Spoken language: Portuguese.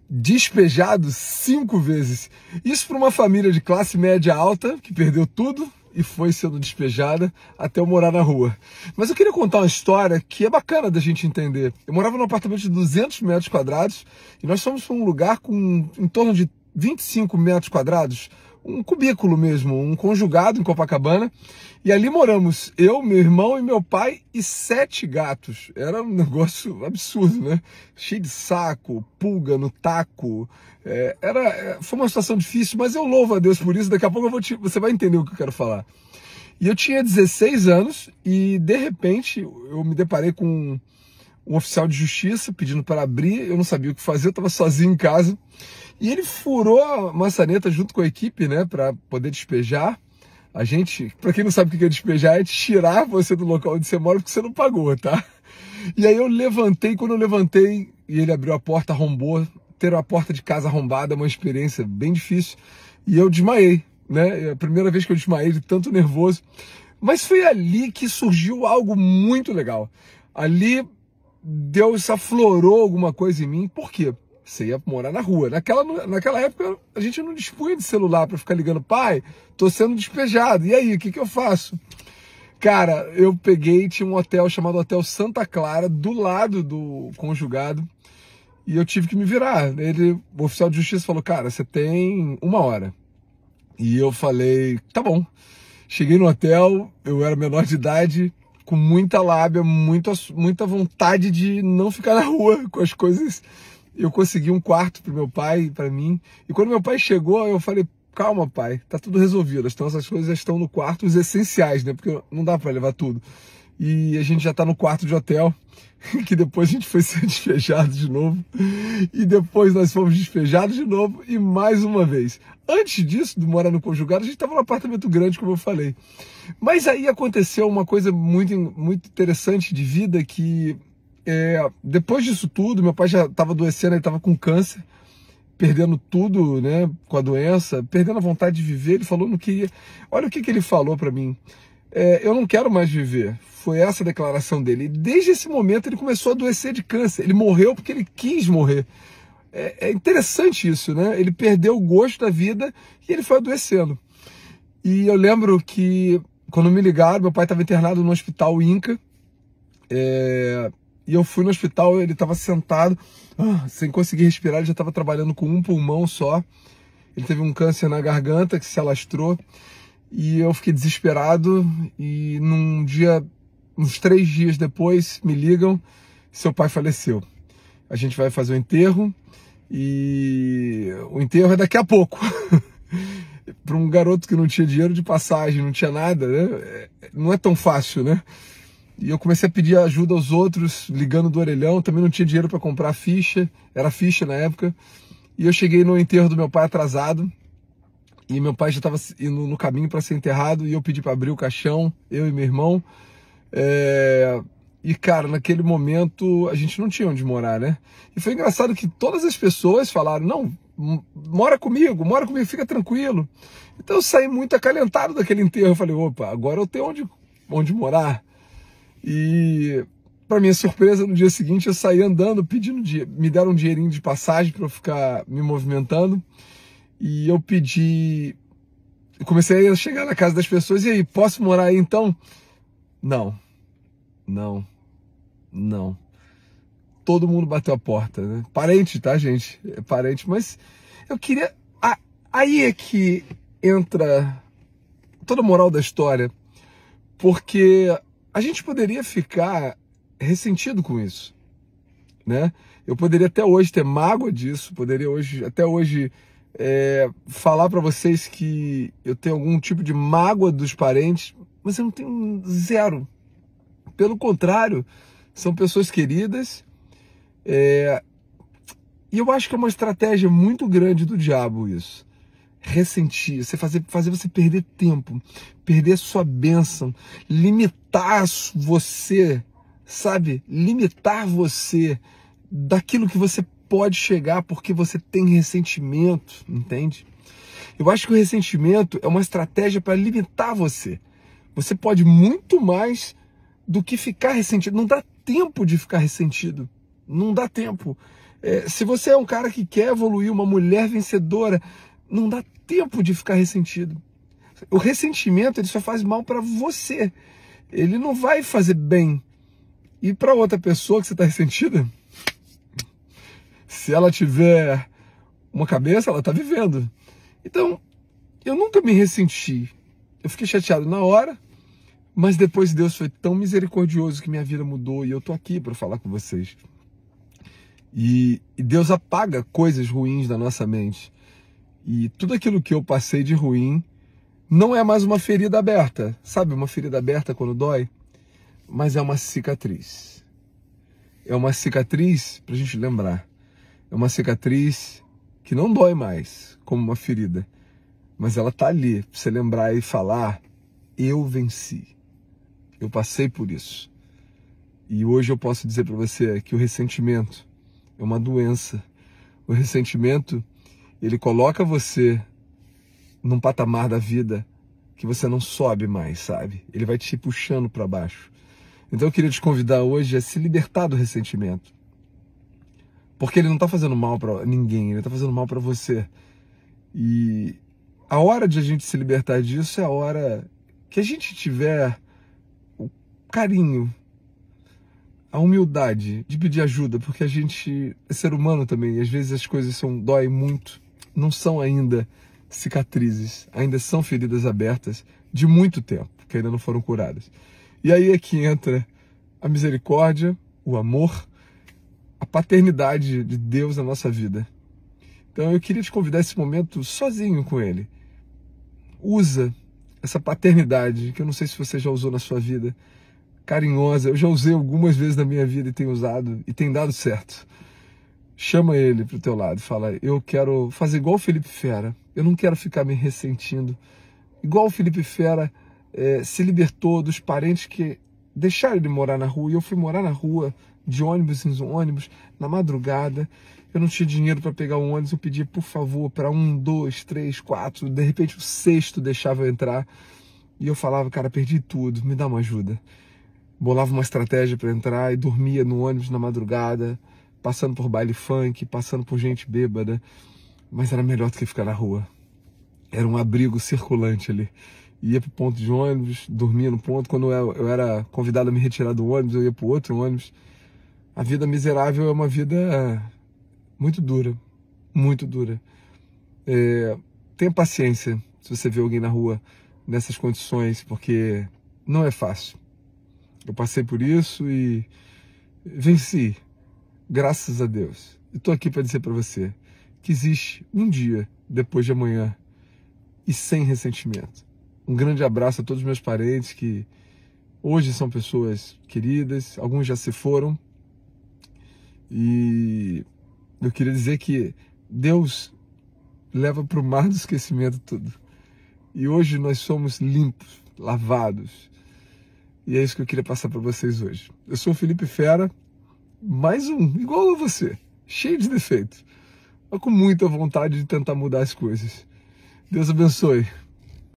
despejado 5 vezes. Isso para uma família de classe média alta, que perdeu tudo e foi sendo despejada até eu morar na rua. Mas eu queria contar uma história que é bacana da gente entender. Eu morava num apartamento de 200 metros quadrados e nós fomos para um lugar com em torno de 25 metros quadrados, um cubículo mesmo, um conjugado em Copacabana. E ali moramos eu, meu irmão e meu pai e 7 gatos. Era um negócio absurdo, né? Cheio de saco, pulga no taco. Foi uma situação difícil, mas eu louvo a Deus por isso. Daqui a pouco você vai entender o que eu quero falar. E eu tinha 16 anos e, de repente, eu me deparei com um oficial de justiça pedindo para abrir. Eu não sabia o que fazer, eu estava sozinho em casa. E ele furou a maçaneta junto com a equipe, né, para poder despejar. A gente, para quem não sabe o que é despejar, é tirar você do local onde você mora porque você não pagou, tá? E aí eu levantei, quando eu levantei e ele abriu a porta, arrombou, ter a porta de casa arrombada é uma experiência bem difícil. E eu desmaiei, né? É a primeira vez que eu desmaiei de tanto nervoso. Mas foi ali que surgiu algo muito legal. Ali Deus aflorou alguma coisa em mim. Por quê? Você ia morar na rua. Naquela época, a gente não dispunha de celular para ficar ligando, pai, tô sendo despejado, e aí, o que eu faço? Cara, eu peguei, tinha um hotel chamado Hotel Santa Clara, do lado do conjugado, e eu tive que me virar. O oficial de justiça falou, cara, você tem 1 hora. E eu falei, tá bom. Cheguei no hotel, eu era menor de idade, com muita lábia, muita vontade de não ficar na rua com as coisas. Eu consegui um quarto para meu pai e para mim. E quando meu pai chegou, eu falei, calma, pai, tá tudo resolvido. Então essas coisas já estão no quarto, os essenciais, né? Porque não dá para levar tudo. E a gente já tá no quarto de hotel, que depois a gente foi ser despejado de novo. E depois nós fomos despejados de novo e mais uma vez. Antes disso, de morar no conjugado, a gente estava num apartamento grande, como eu falei. Mas aí aconteceu uma coisa muito, muito interessante de vida que... depois disso tudo, meu pai já estava adoecendo, ele estava com câncer, perdendo tudo, né, com a doença, perdendo a vontade de viver. Ele falou, não queria. Olha o que ele falou para mim. Eu não quero mais viver. Foi essa a declaração dele. E desde esse momento ele começou a adoecer de câncer. Ele morreu porque ele quis morrer. É interessante isso, né? Ele perdeu o gosto da vida e ele foi adoecendo. E eu lembro que quando me ligaram, meu pai estava internado no hospital INCA. E eu fui no hospital, ele estava sentado, sem conseguir respirar, ele já estava trabalhando com um pulmão só. Ele teve um câncer na garganta que se alastrou. E eu fiquei desesperado. E uns 3 dias depois, me ligam, seu pai faleceu. A gente vai fazer o enterro. E o enterro é daqui a pouco. Para um garoto que não tinha dinheiro de passagem, não tinha nada, né? Não é tão fácil, né? E eu comecei a pedir ajuda aos outros, ligando do orelhão. Também não tinha dinheiro para comprar ficha, era ficha na época. E eu cheguei no enterro do meu pai atrasado. E meu pai já estava indo no caminho para ser enterrado. E eu pedi para abrir o caixão, eu e meu irmão. E, cara, naquele momento a gente não tinha onde morar, né? E foi engraçado que todas as pessoas falaram, não, mora comigo, fica tranquilo. Então eu saí muito acalentado daquele enterro. Eu falei, opa, agora eu tenho onde morar. E, para minha surpresa, no dia seguinte eu saí andando, pedindo dinheiro. Me deram um dinheirinho de passagem para eu ficar me movimentando. E eu comecei a chegar na casa das pessoas. E aí, posso morar aí então? Não. Todo mundo bateu a porta, né? Parente, tá, gente? É parente, mas eu queria... Aí é que entra toda a moral da história, porque a gente poderia ficar ressentido com isso, né? Eu poderia até hoje ter mágoa disso, poderia até hoje falar para vocês que eu tenho algum tipo de mágoa dos parentes, mas eu não tenho zero. Pelo contrário, são pessoas queridas. E eu acho que é uma estratégia muito grande do diabo isso. Ressentir, fazer você perder tempo, perder sua bênção, limitar você, sabe? Limitar você daquilo que você pode chegar porque você tem ressentimento, entende? Eu acho que o ressentimento é uma estratégia para limitar você. Você pode muito mais do que ficar ressentido. Não dá tempo de ficar ressentido. Não dá tempo. Se você é um cara que quer evoluir, uma mulher vencedora, não dá tempo de ficar ressentido. O ressentimento ele só faz mal para você. Ele não vai fazer bem. E para outra pessoa que você está ressentida, se ela tiver uma cabeça, ela está vivendo. Então, eu nunca me ressenti. Eu fiquei chateado na hora, mas depois Deus foi tão misericordioso que minha vida mudou e eu tô aqui para falar com vocês. E Deus apaga coisas ruins da nossa mente. E tudo aquilo que eu passei de ruim não é mais uma ferida aberta. Sabe, uma ferida aberta quando dói? Mas é uma cicatriz. É uma cicatriz para a gente lembrar. É uma cicatriz que não dói mais, como uma ferida. Mas ela tá ali, para você lembrar e falar, eu venci. Eu passei por isso. E hoje eu posso dizer para você que o ressentimento é uma doença. O ressentimento, ele coloca você num patamar da vida que você não sobe mais, sabe? Ele vai te puxando para baixo. Então eu queria te convidar hoje a se libertar do ressentimento. Porque ele não está fazendo mal para ninguém, ele está fazendo mal para você. E a hora de a gente se libertar disso é a hora que a gente tiver o carinho, a humildade de pedir ajuda, porque a gente é ser humano também, e às vezes as coisas doem muito, não são ainda cicatrizes, ainda são feridas abertas de muito tempo, que ainda não foram curadas. E aí é que entra a misericórdia, o amor, a paternidade de Deus na nossa vida. Então eu queria te convidar esse momento sozinho com Ele. Usa essa paternidade, que eu não sei se você já usou na sua vida, carinhosa. Eu já usei algumas vezes na minha vida e tenho usado e tem dado certo. Chama ele para o teu lado e fala, eu quero fazer igual o Felipe Fera. Eu não quero ficar me ressentindo. Igual o Felipe Fera se libertou dos parentes que deixaram ele morar na rua. E eu fui morar na rua, de ônibus em ônibus, na madrugada. Eu não tinha dinheiro para pegar um ônibus. Eu pedia, por favor, para 1, 2, 3, 4. De repente o 6º deixava eu entrar. E eu falava, cara, perdi tudo, me dá uma ajuda. Bolava uma estratégia para entrar e dormia no ônibus na madrugada, passando por baile funk, passando por gente bêbada, mas era melhor do que ficar na rua. Era um abrigo circulante ali. Ia pro ponto de ônibus, dormia no ponto. Quando eu era convidado a me retirar do ônibus, eu ia pro outro ônibus. A vida miserável é uma vida muito dura, muito dura. Tenha paciência se você vê alguém na rua nessas condições, porque não é fácil. Eu passei por isso e venci, graças a Deus. E estou aqui para dizer para você que existe um dia depois de amanhã e sem ressentimento. Um grande abraço a todos os meus parentes que hoje são pessoas queridas, alguns já se foram. E eu queria dizer que Deus leva para o mar do esquecimento tudo. E hoje nós somos limpos, lavados. E é isso que eu queria passar para vocês hoje. Eu sou o Felipe Fera, mais um, igual a você, cheio de defeitos, mas com muita vontade de tentar mudar as coisas. Deus abençoe.